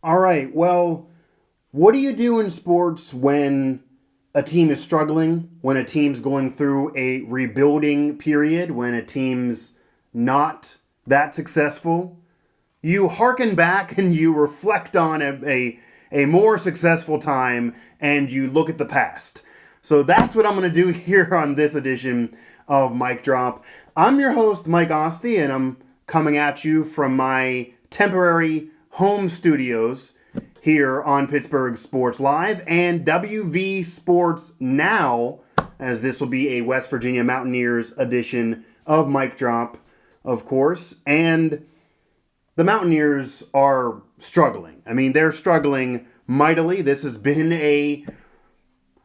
All right. Well, what do you do in sports when a team is struggling, when a team's going through a rebuilding period, when a team's not that successful? You hearken back and you reflect on a more successful time and you look at the past. So that's what I'm going to do here on this edition of Mic Drop. I'm your host, Mike Asti, and I'm coming at you from my temporary home studios here on Pittsburgh Sports Live and WV Sports Now, as this will be a West Virginia Mountaineers edition of Mic Drop, of course. And the Mountaineers are struggling. I mean, they're struggling mightily. This has been a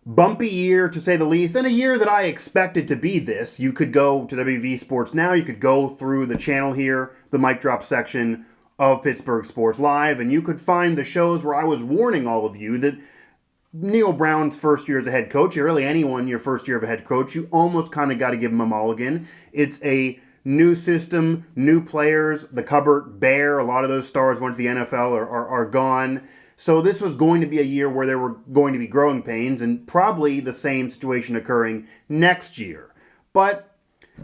bumpy year, to say the least, and a year that I expected to be this. You could go to WV Sports Now. You could go through the channel here, the Mic Drop section of Pittsburgh Sports Live, and you could find the shows where I was warning all of you that Neil Brown's first year as a head coach, really anyone your first year of a head coach, you almost kind of got to give him a mulligan. It's a new system, new players, the cupboard bare. A lot of those stars went to the NFL are gone. So this was going to be a year where there were going to be growing pains, and probably the same situation occurring next year. But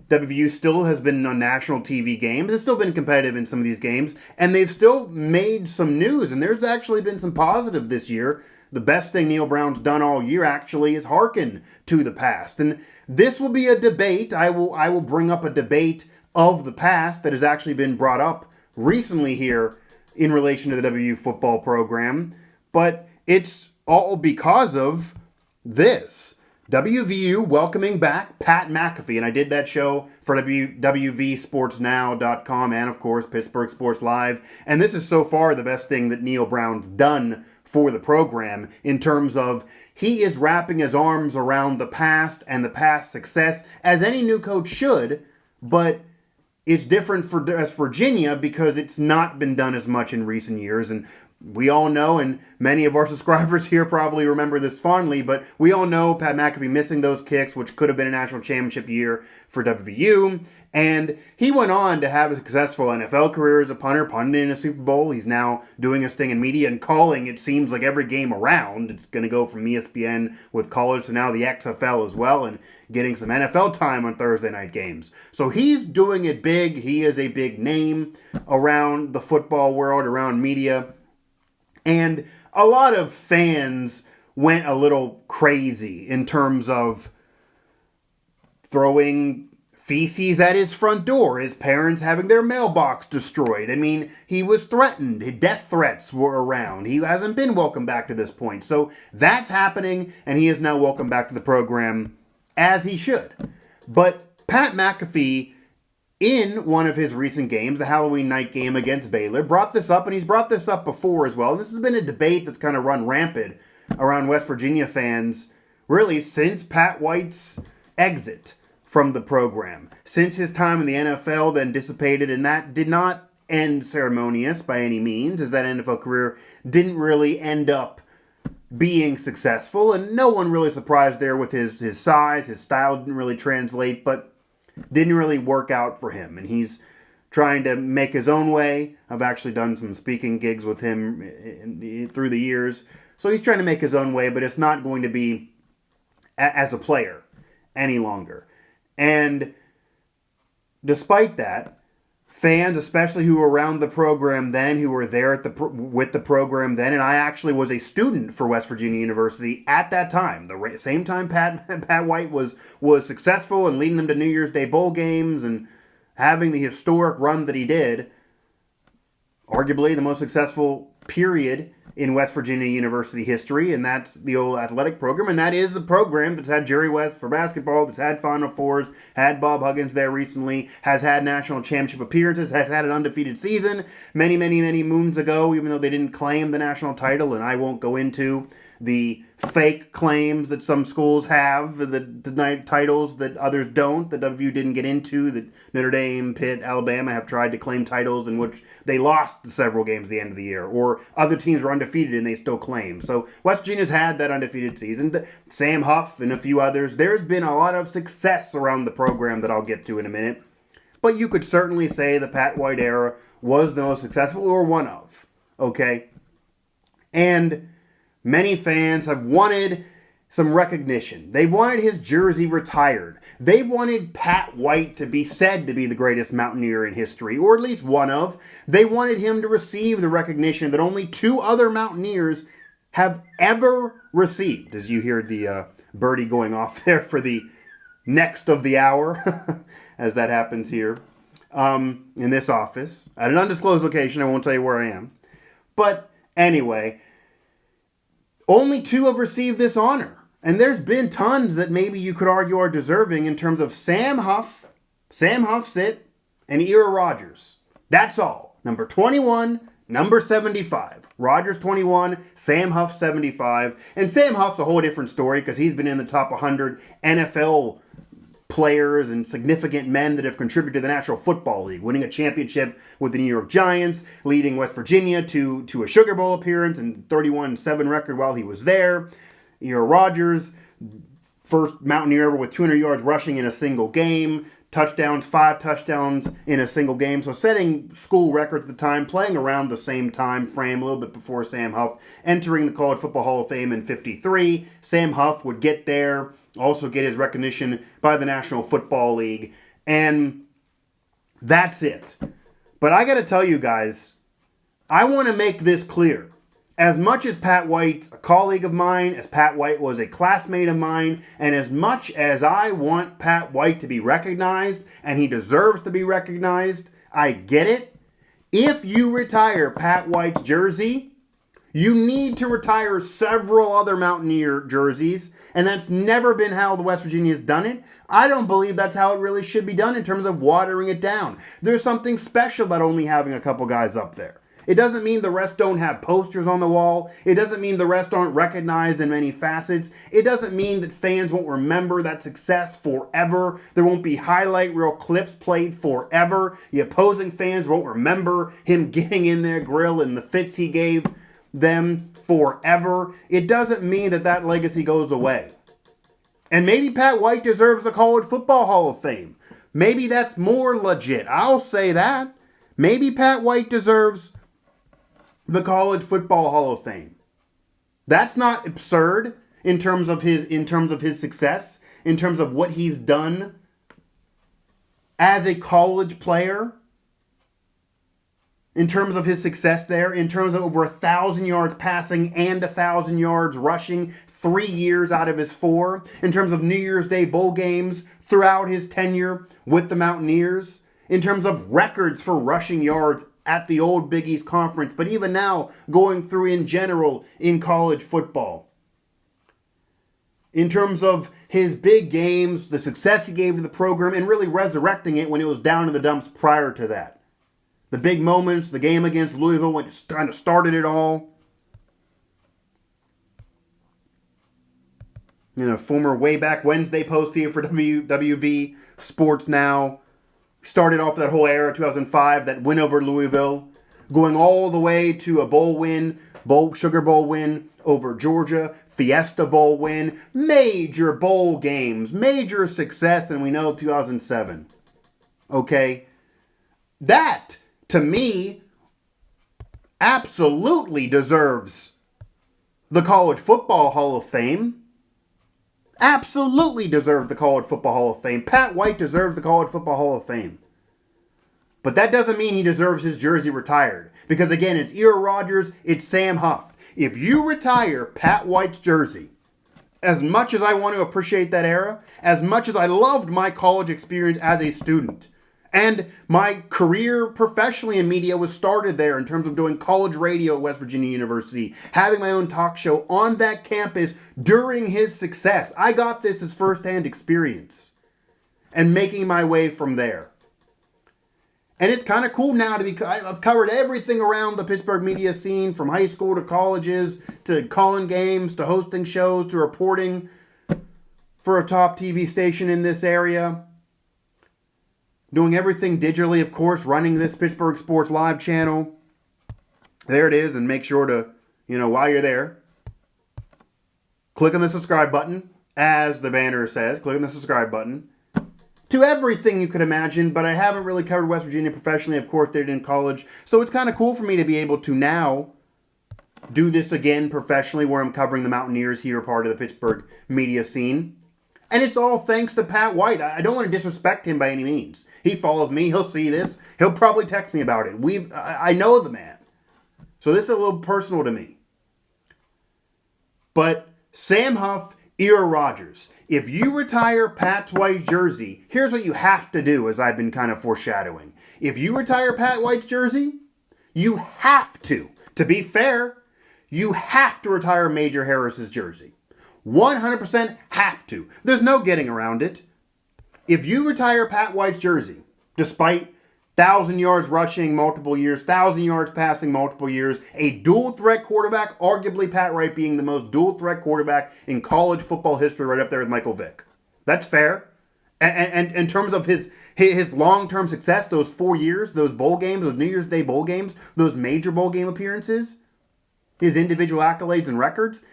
WVU still has been on national TV games. It's still been competitive in some of these games, and they've still made some news, and there's actually been some positive this year. The best thing Neil Brown's done all year, actually, is hearken to the past. And this will be a debate. I will bring up a debate of the past that has actually been brought up recently here in relation to the WVU football program, but it's all because of this. WVU welcoming back Pat McAfee, and I did that show for WVSportsNow.com and, of course, Pittsburgh Sports Live, and this is so far the best thing that Neil Brown's done for the program in terms of he is wrapping his arms around the past and the past success, as any new coach should, but it's different for Virginia because it's not been done as much in recent years, and we all know, and many of our subscribers here probably remember this fondly, but we all know Pat McAfee missing those kicks, which could have been a national championship year for WVU. And he went on to have a successful NFL career as a punter, punting in a Super Bowl. He's now doing his thing in media and calling, it seems like, every game around. It's going to go from ESPN with college to now the XFL as well, and getting some NFL time on Thursday night games. So he's doing it big. He is a big name around the football world, around media. And a lot of fans went a little crazy in terms of throwing feces at his front door, his parents having their mailbox destroyed. I mean, he was threatened. Death threats were around. He hasn't been welcomed back to this point. So that's happening, and he is now welcomed back to the program as he should. But Pat McAfee, in one of his recent games, the Halloween night game against Baylor, brought this up, and he's brought this up before as well. And this has been a debate that's kind of run rampant around West Virginia fans, really, since Pat White's exit from the program. Since his time in the NFL then dissipated, and that did not end ceremonious by any means, as that NFL career didn't really end up being successful, and no one really surprised there with his size. His style didn't really translate, but didn't really work out for him, and he's trying to make his own way. I've actually done some speaking gigs with him through the years, so he's trying to make his own way, but it's not going to be as a player any longer. And despite that, fans, especially who were around the program then, who were there with the program then, and I actually was a student for West Virginia University at that time, the same time Pat White was successful and leading them to New Year's Day bowl games and having the historic run that he did, arguably the most successful period in West Virginia University history, and that's the old athletic program, and that is a program that's had Jerry West for basketball, that's had Final Fours, had Bob Huggins there recently, has had national championship appearances, has had an undefeated season many, many, many moons ago, even though they didn't claim the national title, and I won't go into the fake claims that some schools have, the titles that others don't, that WVU didn't get into, that Notre Dame, Pitt, Alabama have tried to claim titles in which they lost several games at the end of the year, or other teams were undefeated and they still claim. So West Virginia's had that undefeated season. Sam Huff and a few others. There's been a lot of success around the program that I'll get to in a minute. But you could certainly say the Pat White era was the most successful, or one of. Okay? And many fans have wanted some recognition. They wanted his jersey retired. They wanted Pat White to be said to be the greatest Mountaineer in history, or at least one of. They wanted him to receive the recognition that only 2 other Mountaineers have ever received. As you hear the birdie going off there for the next of the hour, as that happens here in this office. At an undisclosed location, I won't tell you where I am. But anyway, only 2 have received this honor. And there's been tons that maybe you could argue are deserving in terms of Sam Huff's and Ira Rodgers. That's all. Number 21, number 75. Rodgers 21, Sam Huff 75. And Sam Huff's a whole different story because he's been in the top 100 NFL players and significant men that have contributed to the National Football League, winning a championship with the New York Giants, leading West Virginia to a Sugar Bowl appearance and 31-7 record while he was there. Ira Rodgers, first Mountaineer ever with 200 yards rushing in a single game, touchdowns, 5 touchdowns in a single game. So setting school records at the time, playing around the same time frame, a little bit before Sam Huff, entering the College Football Hall of Fame in 53. Sam Huff would get there, also get his recognition by the National Football League, and that's it. But I got to tell you guys, I want to make this clear. As much as Pat White's a colleague of mine, as Pat White was a classmate of mine, and as much as I want Pat White to be recognized, and he deserves to be recognized, I get it. If you retire Pat White's jersey, you need to retire several other Mountaineer jerseys, and that's never been how the West Virginia's done it. I don't believe that's how it really should be done in terms of watering it down. There's something special about only having a couple guys up there. It doesn't mean the rest don't have posters on the wall. It doesn't mean the rest aren't recognized in many facets. It doesn't mean that fans won't remember that success forever. There won't be highlight reel clips played forever. The opposing fans won't remember him getting in their grill and the fits he gave them forever. It doesn't mean that that legacy goes away. And maybe Pat White deserves the College Football Hall of Fame. Maybe that's more legit. I'll say that. Maybe Pat White deserves the College Football Hall of Fame. That's not absurd in terms of his success, in terms of what he's done as a college player, in terms of his success there, in terms of over 1,000 yards passing and 1,000 yards rushing, 3 years out of his 4, in terms of New Year's Day bowl games throughout his tenure with the Mountaineers, in terms of records for rushing yards at the old Big East Conference, but even now going through in general in college football. In terms of his big games, the success he gave to the program, and really resurrecting it when it was down in the dumps prior to that. The big moments, the game against Louisville, when it kind of started it all. You know, former Way Back Wednesday post here for WV Sports Now. Started off that whole era, 2005, that win over Louisville, going all the way to a bowl win, Sugar Bowl win over Georgia, Fiesta Bowl win, major bowl games, major success, and we know 2007. Okay? That, to me, absolutely deserves the College Football Hall of Fame. Absolutely deserved the College Football Hall of Fame. Pat White deserves the College Football Hall of Fame. But that doesn't mean he deserves his jersey retired. Because again, it's Ira Rodgers, it's Sam Huff. If you retire Pat White's jersey, as much as I want to appreciate that era, as much as I loved my college experience as a student, and my career professionally in media was started there in terms of doing college radio at West Virginia University, having my own talk show on that campus during his success. I got this as firsthand experience and making my way from there. And it's kind of cool now to be, I've covered everything around the Pittsburgh media scene, from high school to colleges, to calling games, to hosting shows, to reporting for a top TV station in this area. Doing everything digitally, of course, running this Pittsburgh Sports Live channel. There it is, and make sure to, while you're there, click on the subscribe button, as the banner says, click on the subscribe button. To everything you could imagine, but I haven't really covered West Virginia professionally. Of course, did it in college. So it's kind of cool for me to be able to now do this again professionally where I'm covering the Mountaineers here, part of the Pittsburgh media scene. And it's all thanks to Pat White. I don't want to disrespect him by any means. He follows me. He'll see this. He'll probably text me about it. I know the man. So this is a little personal to me. But Sam Huff, Ira Rodgers, if you retire Pat White's jersey, here's what you have to do, as I've been kind of foreshadowing. If you retire Pat White's jersey, you have to be fair, you have to retire Major Harris's jersey. 100% have to. There's no getting around it. If you retire Pat White's jersey, despite 1,000 yards rushing multiple years, 1,000 yards passing multiple years, a dual threat quarterback, arguably Pat White being the most dual threat quarterback in college football history, right up there with Michael Vick. That's fair. And in terms of his long-term success, those 4 years, those bowl games, those New Year's Day bowl games, those major bowl game appearances, his individual accolades and records,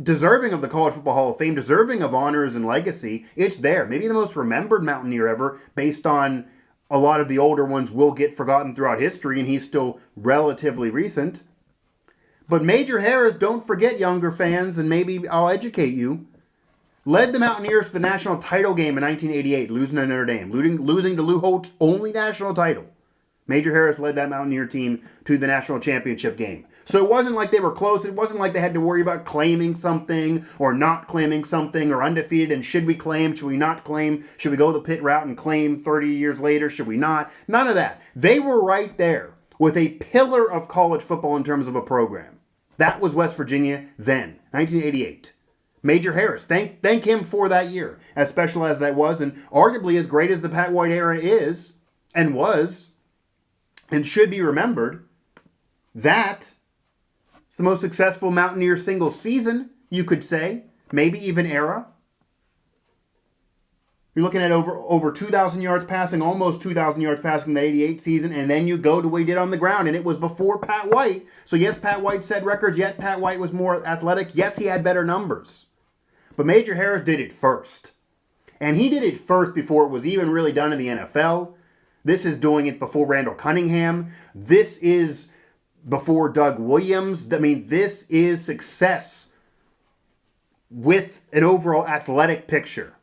deserving of the College Football Hall of Fame, deserving of honors and legacy, it's there. Maybe the most remembered Mountaineer ever, based on a lot of the older ones will get forgotten throughout history, and he's still relatively recent. But Major Harris, don't forget, younger fans, and maybe I'll educate you, led the Mountaineers to the national title game in 1988, losing to Notre Dame, losing to Lou Holtz's only national title. Major Harris led that Mountaineer team to the national championship game. So it wasn't like they were close. It wasn't like they had to worry about claiming something or not claiming something or undefeated. And should we claim? Should we not claim? Should we go the pit route and claim 30 years later? Should we not? None of that. They were right there with a pillar of college football in terms of a program. That was West Virginia then, 1988. Major Harris, thank him for that year, as special as that was, and arguably as great as the Pat White era is and was and should be remembered. That's the most successful Mountaineer single season, you could say, maybe even era. You're looking at over 2,000 yards passing, almost 2,000 yards passing in the 88 season, and then you go to what he did on the ground, and it was before Pat White. So yes, Pat White set records, yet Pat White was more athletic, yes, he had better numbers. But Major Harris did it first. And he did it first before it was even really done in the NFL. This is doing it before Randall Cunningham. This is before Doug Williams. I mean, this is success with an overall athletic picture.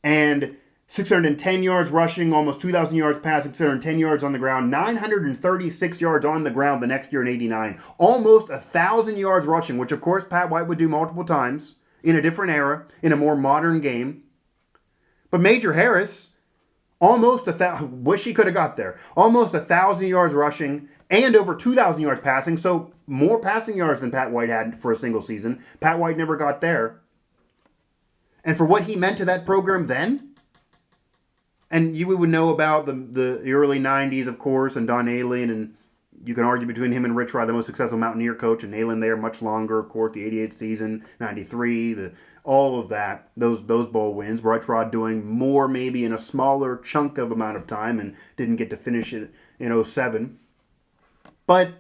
And 610 yards rushing, almost 2,000 yards passing, 610 yards on the ground, 936 yards on the ground the next year in 89. Almost 1,000 yards rushing, which of course Pat White would do multiple times in a different era, in a more modern game. But Major Harris, wish he could have got there. Almost 1,000 yards rushing and over 2,000 yards passing, so more passing yards than Pat White had for a single season. Pat White never got there. And for what he meant to that program then, and you would know about the early 90s, of course, and Don Nehlen, and you can argue between him and Rich Rod, the most successful Mountaineer coach, and Nehlen there much longer, of course, the 88 season, 93, all of that, those bowl wins. Rich Rod doing more maybe in a smaller chunk of amount of time and didn't get to finish it in 07. But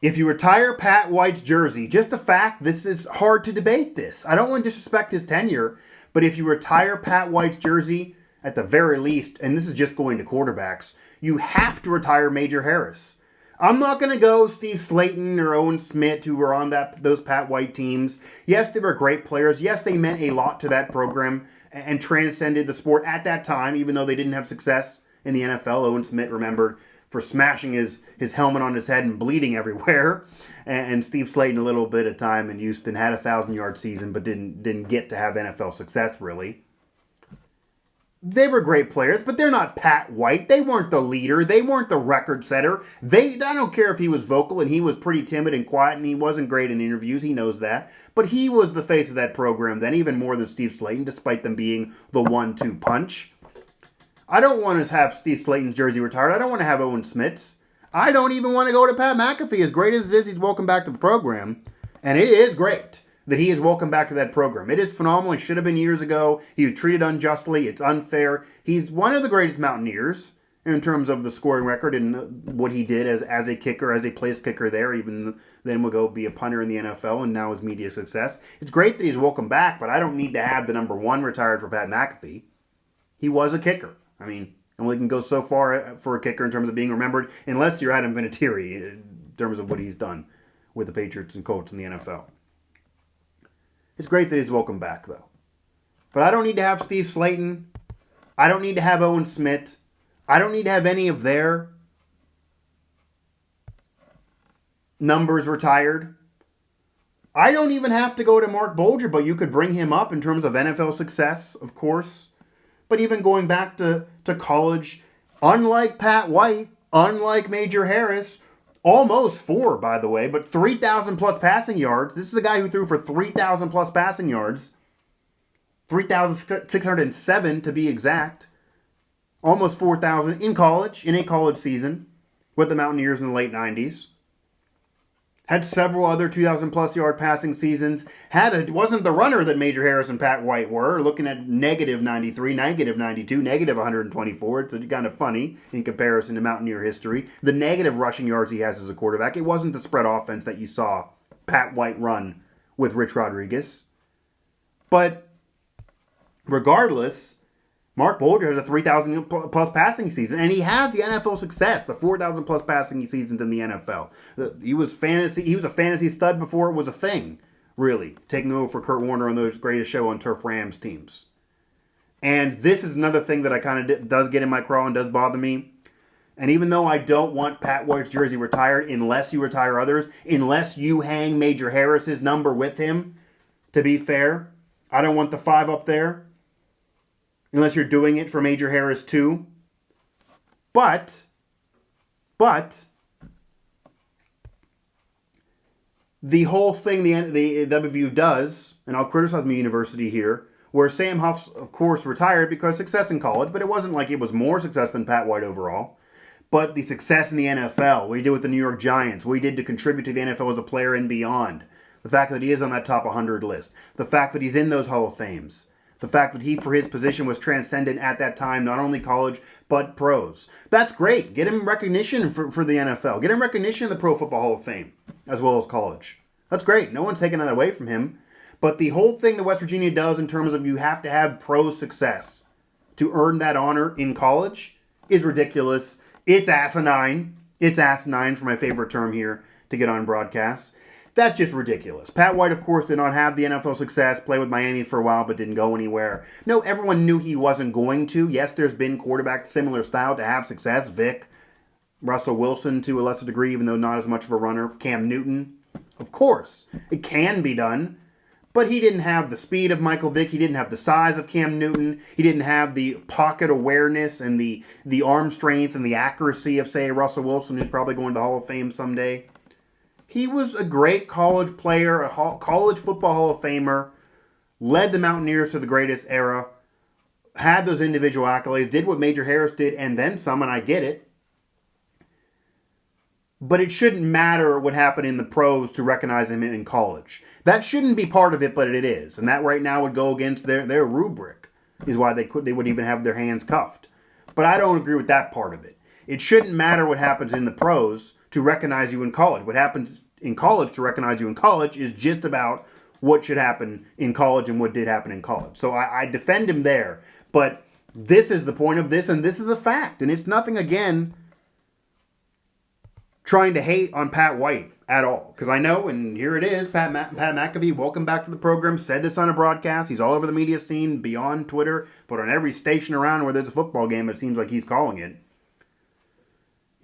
if you retire Pat White's jersey, just a fact, this is hard to debate this. I don't want to disrespect his tenure, but if you retire Pat White's jersey, at the very least, and this is just going to quarterbacks, you have to retire Major Harris. I'm not going to go Steve Slayton or Owen Smith, who were on those Pat White teams. Yes, they were great players. Yes, they meant a lot to that program and transcended the sport at that time, even though they didn't have success in the NFL. Owen Smith remembered for smashing his helmet on his head and bleeding everywhere. And Steve Slayton a little bit of time in Houston, had a 1,000-yard season, but didn't get to have NFL success, really. They were great players, but they're not Pat White. They weren't the leader. They weren't the record setter. I don't care if he was vocal, and he was pretty timid and quiet, and he wasn't great in interviews. He knows that. But he was the face of that program then, even more than Steve Slayton, despite them being the 1-2 punch. I don't want to have Steve Slayton's jersey retired. I don't want to have Owen Smith's. I don't even want to go to Pat McAfee. As great as it is, he's welcome back to the program. And it is great that he is welcome back to that program. It is phenomenal. It should have been years ago. He was treated unjustly. It's unfair. He's one of the greatest Mountaineers in terms of the scoring record and what he did as a kicker, as a place kicker there. Even then will go be a punter in the NFL, and now his media success. It's great that he's welcome back, but I don't need to have the number one retired for Pat McAfee. He was a kicker. I mean, only can go so far for a kicker in terms of being remembered, unless you're Adam Vinatieri. terms of what he's done with the Patriots and Colts in the NFL. It's great that he's welcome back, though. But I don't need to have Steve Slayton. I don't need to have Owen Smith. I don't need to have any of their numbers retired. I don't even have to go to Mark Bolger, but you could bring him up in terms of NFL success, of course. But even going back to college, unlike Pat White, unlike Major Harris, almost 4, by the way, but 3,000 plus passing yards. This is a guy who threw for 3,000 plus passing yards. 3,607 to be exact. Almost 4,000 in college, in a college season with the Mountaineers in the late 90s. Had several other 2,000 plus yard passing seasons. Wasn't the runner that Major Harris and Pat White were. Looking at negative 93, negative 92, negative 124. It's kind of funny in comparison to Mountaineer history. The negative rushing yards he has as a quarterback. It wasn't the spread offense that you saw Pat White run with Rich Rodriguez. But regardless, Mark Bolger has a 3,000 plus passing season, and he has the NFL success, the 4,000 plus passing seasons in the NFL. He was a fantasy stud before it was a thing, really, taking over for Kurt Warner on those Greatest Show on Turf Rams teams. And this is another thing that I kind of does get in my craw and does bother me. And even though I don't want Pat White's jersey retired, unless you retire others, unless you hang Major Harris's number with him, to be fair, I don't want the 5 up there. Unless you're doing it for Major Harris too. But the whole thing the WVU does, and I'll criticize my university here, where Sam Huff, of course, retired because success in college, but it wasn't like it was more success than Pat White overall. But the success in the NFL, what he did with the New York Giants, what he did to contribute to the NFL as a player and beyond. The fact that he is on that top 100 list. The fact that he's in those Hall of Fames. The fact that he, for his position, was transcendent at that time, not only college, but pros. That's great. Get him recognition for the NFL. Get him recognition in the Pro Football Hall of Fame, as well as college. That's great. No one's taking that away from him. But the whole thing that West Virginia does in terms of you have to have pro success to earn that honor in college is ridiculous. It's asinine. It's asinine, for my favorite term here to get on broadcasts. That's just ridiculous. Pat White, of course, did not have the NFL success, played with Miami for a while, but didn't go anywhere. No, everyone knew he wasn't going to. Yes, there's been quarterbacks similar style to have success. Vic, Russell Wilson to a lesser degree, even though not as much of a runner. Cam Newton, of course. It can be done. But he didn't have the speed of Michael Vick. He didn't have the size of Cam Newton. He didn't have the pocket awareness and the arm strength and the accuracy of, say, Russell Wilson, who's probably going to the Hall of Fame someday. He was a great college player, a college football Hall of Famer, led the Mountaineers to the greatest era, had those individual accolades, did what Major Harris did, and then some, and I get it. But it shouldn't matter what happened in the pros to recognize him in college. That shouldn't be part of it, but it is. And that right now would go against their rubric, is why they would even have their hands cuffed. But I don't agree with that part of it. It shouldn't matter what happens in the pros to recognize you in college. What happens in college to recognize you in college is just about what should happen in college and what did happen in college. So I defend him there. But this is the point of this, and this is a fact. And it's nothing, again, trying to hate on Pat White at all. Because I know, and here it is, Pat McAfee, welcome back to the program, said this on a broadcast. He's all over the media scene, beyond Twitter, but on every station around where there's a football game, it seems like he's calling it.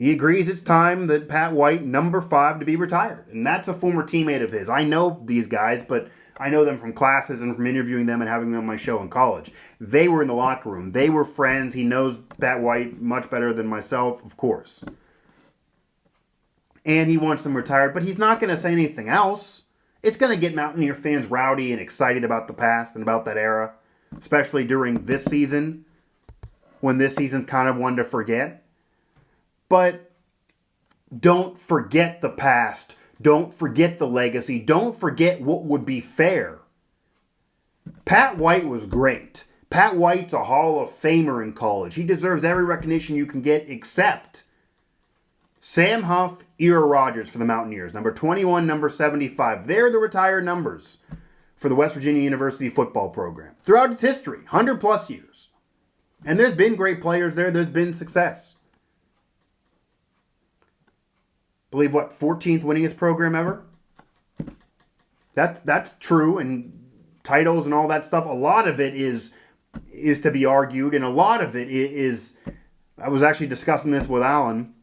He agrees it's time that Pat White, number 5, to be retired. And that's a former teammate of his. I know these guys, but I know them from classes and from interviewing them and having them on my show in college. They were in the locker room. They were friends. He knows Pat White much better than myself, of course. And he wants him retired, but he's not going to say anything else. It's going to get Mountaineer fans rowdy and excited about the past and about that era, especially during this season, when this season's kind of one to forget. But don't forget the past. Don't forget the legacy. Don't forget what would be fair. Pat White was great. Pat White's a Hall of Famer in college. He deserves every recognition you can get except Sam Huff, Era Rodgers for the Mountaineers. Number 21, number 75. They're the retired numbers for the West Virginia University football program. Throughout its history, 100 plus years. And there's been great players there. There's been success. believe, 14th winningest program ever? That's true, and titles and all that stuff, a lot of it is to be argued, and a lot of it is, I was actually discussing this with Alan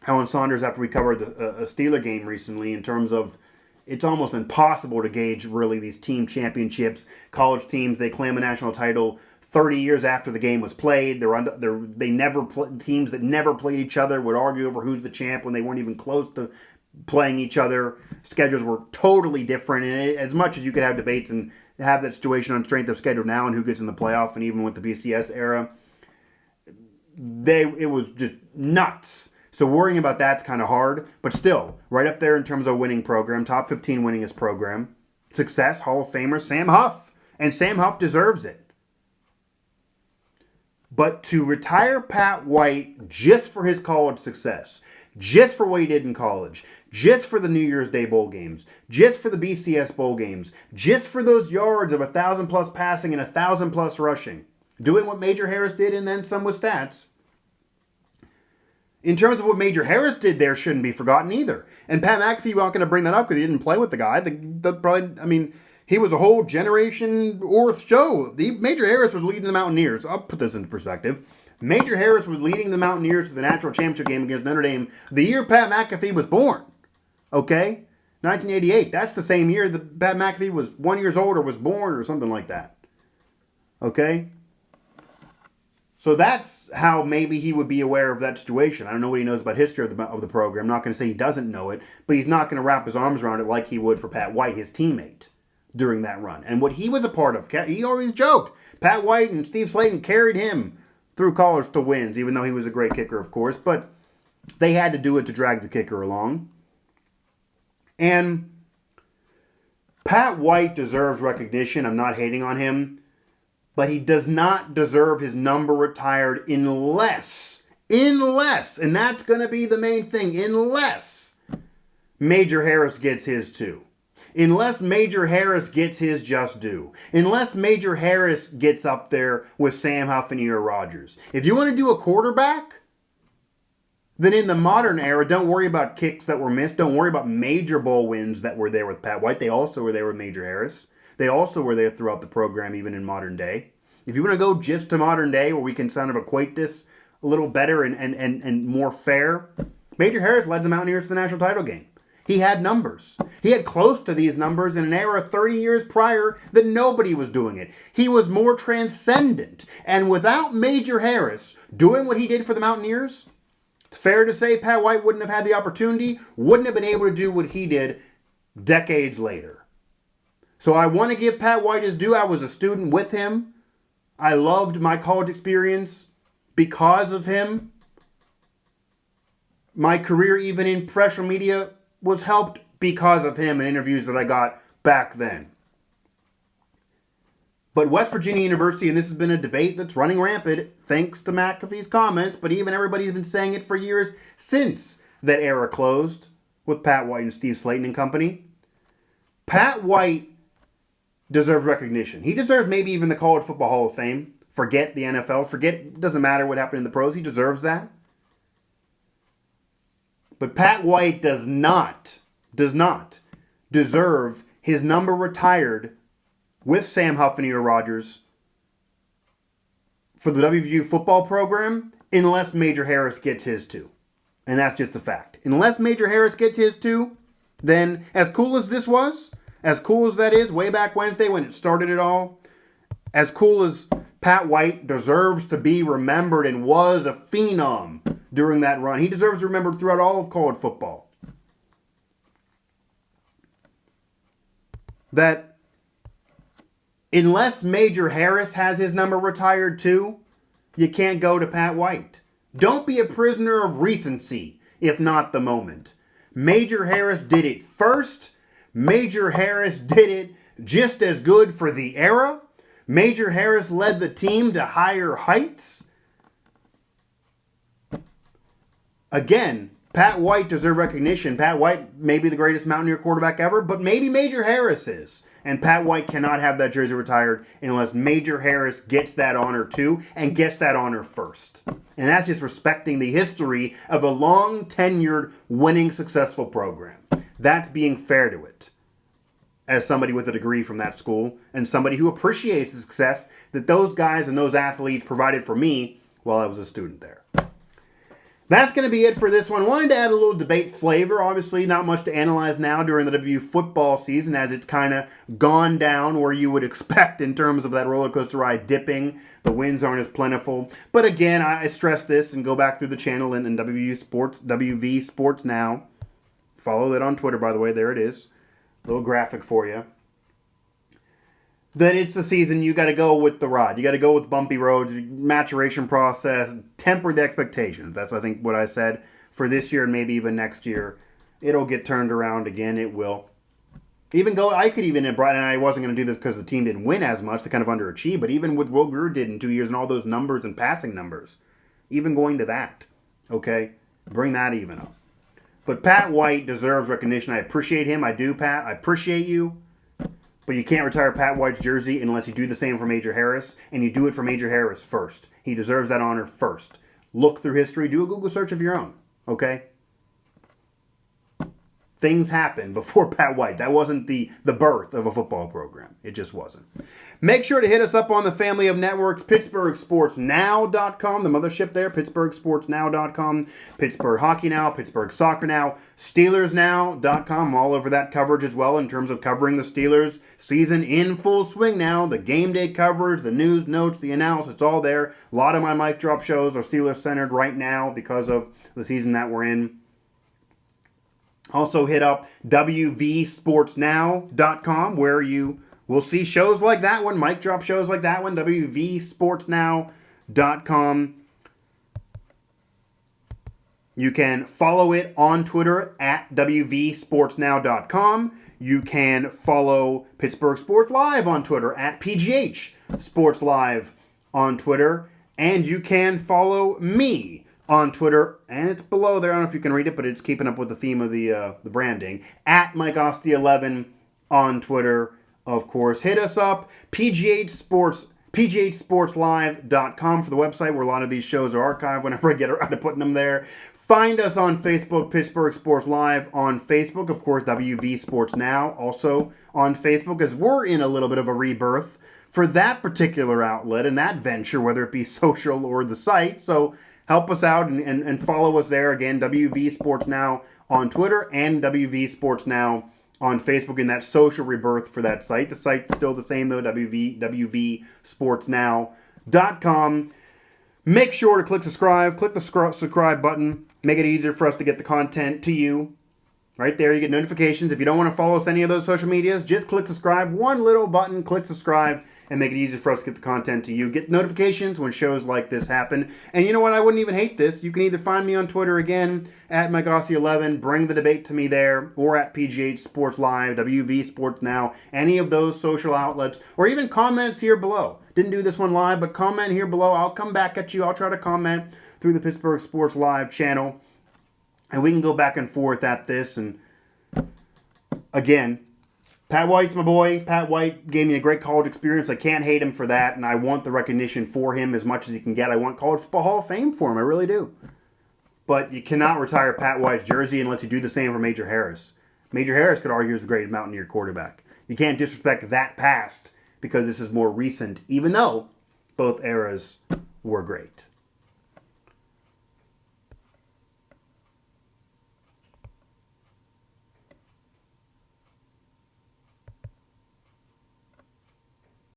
Saunders after we covered a Steeler game recently, in terms of it's almost impossible to gauge really these team championships. College teams, they claim a national title 30 years after the game was played. Teams that never played each other would argue over who's the champ when they weren't even close to playing each other. Schedules were totally different, and as much as you could have debates and have that situation on strength of schedule now and who gets in the playoff, and even with the BCS era, it was just nuts. So worrying about that's kind of hard, but still, right up there in terms of winning program, top 15 winningest program, success, Hall of Famer, Sam Huff. And Sam Huff deserves it. But to retire Pat White just for his college success, just for what he did in college, just for the New Year's Day bowl games, just for the BCS bowl games, just for those yards of 1,000 plus passing and 1,000 plus rushing, doing what Major Harris did and then some with stats, in terms of what Major Harris did there, shouldn't be forgotten either. And Pat McAfee, not going to bring that up because he didn't play with the guy. He was a whole generation worth show. Major Harris was leading the Mountaineers. I'll put this into perspective. Major Harris was leading the Mountaineers to the national championship game against Notre Dame the year Pat McAfee was born. Okay? 1988. That's the same year that Pat McAfee was 1 year old or was born or something like that. Okay? So that's how maybe he would be aware of that situation. I don't know what he knows about history of the program. I'm not going to say he doesn't know it, but he's not going to wrap his arms around it like he would for Pat White, his teammate, during that run. And what he was a part of, he always joked, Pat White and Steve Slayton carried him through college to wins, even though he was a great kicker, of course, but they had to do it to drag the kicker along. And Pat White deserves recognition. I'm not hating on him. But he does not deserve his number retired unless, and that's going to be the main thing, unless Major Harris gets his too. Unless Major Harris gets his just due. Unless Major Harris gets up there with Sam Huff and Aaron Rodgers. If you want to do a quarterback, then in the modern era, don't worry about kicks that were missed. Don't worry about major bowl wins that were there with Pat White. They also were there with Major Harris. They also were there throughout the program, even in modern day. If you want to go just to modern day, where we can kind of equate this a little better and more fair, Major Harris led the Mountaineers to the national title game. He had numbers. He had close to these numbers in an era 30 years prior that nobody was doing it. He was more transcendent. And without Major Harris doing what he did for the Mountaineers, it's fair to say Pat White wouldn't have had the opportunity, wouldn't have been able to do what he did decades later. So I want to give Pat White his due. I was a student with him. I loved my college experience because of him. My career, even in professional media, was helped because of him and interviews that I got back then. But West Virginia University, and this has been a debate that's running rampant thanks to McAfee's comments, but even everybody's been saying it for years since that era closed with Pat White and Steve Slayton and company. Pat White deserves recognition. He deserves maybe even the College Football Hall of Fame. Forget the NFL. It doesn't matter what happened in the pros. He deserves that. But Pat White does not deserve his number retired with Sam Huff and Aaron Rodgers for the WVU football program unless Major Harris gets his too. And that's just a fact. Unless Major Harris gets his too, then as cool as this was, as cool as that is, way back Wednesday when it started it all, as cool as Pat White deserves to be remembered and was a phenom during that run, he deserves to be remembered throughout all of college football. That unless Major Harris has his number retired too, you can't go to Pat White. Don't be a prisoner of recency, if not the moment. Major Harris did it first. Major Harris did it just as good for the era. Major Harris led the team to higher heights. Again, Pat White deserves recognition. Pat White may be the greatest Mountaineer quarterback ever, but maybe Major Harris is. And Pat White cannot have that jersey retired unless Major Harris gets that honor too, and gets that honor first. And that's just respecting the history of a long-tenured, winning, successful program. That's being fair to it, as somebody with a degree from that school and somebody who appreciates the success that those guys and those athletes provided for me while I was a student there. That's going to be it for this one. Wanted to add a little debate flavor. Obviously, not much to analyze now during the WVU football season, as it's kind of gone down where you would expect in terms of that roller coaster ride dipping. The wins aren't as plentiful. But again, I stress this and go back through the channel and WV Sports Now. Follow that on Twitter, by the way. There it is. Little graphic for you. That it's the season, you got to go with the ride. You got to go with bumpy roads, maturation process, temper the expectations. That's, I think, what I said for this year and maybe even next year. It'll get turned around again. It will. I could even have brought, and I wasn't going to do this because the team didn't win as much. They kind of underachieved. But even with what Greer did in 2 years and all those numbers and passing numbers, even going to that, okay, bring that even up. But Pat White deserves recognition. I appreciate him. I do, Pat. I appreciate you. But you can't retire Pat White's jersey unless you do the same for Major Harris, and you do it for Major Harris first. He deserves that honor first. Look through history. Do a Google search of your own, okay? Things happen before Pat White. That wasn't the birth of a football program. It just wasn't. Make sure to hit us up on the family of networks, PittsburghSportsNow.com, the mothership there, PittsburghSportsNow.com, Pittsburgh Hockey Now, Pittsburgh Soccer Now, SteelersNow.com. I'm all over that coverage as well in terms of covering the Steelers season in full swing now. The game day coverage, the news, notes, the analysis, it's all there. A lot of my mic drop shows are Steelers-centered right now because of the season that we're in. Also hit up WVSportsNow.com where you will see shows like that one, mic drop shows like that one, WVSportsNow.com. You can follow it on Twitter at WVSportsNow.com. You can follow Pittsburgh Sports Live on Twitter at PGH Sports Live on Twitter. And you can follow me on Twitter, and it's below there. I don't know if you can read it, but it's keeping up with the theme of the branding. At Mike Asti 11 on Twitter, of course. Hit us up, PGHSportsLive.com for the website where a lot of these shows are archived whenever I get around to putting them there. Find us on Facebook, Pittsburgh Sports Live on Facebook. Of course, WV Sports Now also on Facebook, as we're in a little bit of a rebirth for that particular outlet and that venture, whether it be social or the site. So help us out and follow us there. Again, WV Sports Now on Twitter and WV Sports Now on Facebook in that social rebirth for that site. The site's still the same, though, WVSportsNow.com. Make sure to click subscribe. Click the subscribe button. Make it easier for us to get the content to you. Right there, you get notifications. If you don't want to follow us any of those social medias, just click subscribe. One little button, click subscribe, and make it easier for us to get the content to you. Get notifications when shows like this happen. And you know what? I wouldn't even hate this. You can either find me on Twitter again, at MikeOssie11, bring the debate to me there, or at PGH Sports Live, WV Sports Now, any of those social outlets, or even comments here below. Didn't do this one live, but comment here below. I'll come back at you. I'll try to comment through the Pittsburgh Sports Live channel. And we can go back and forth at this. And again, Pat White's my boy. Pat White gave me a great college experience. I can't hate him for that. And I want the recognition for him as much as he can get. I want College Football Hall of Fame for him. I really do. But you cannot retire Pat White's jersey unless you do the same for Major Harris. Major Harris could argue is the great Mountaineer quarterback. You can't disrespect that past because this is more recent, even though both eras were great.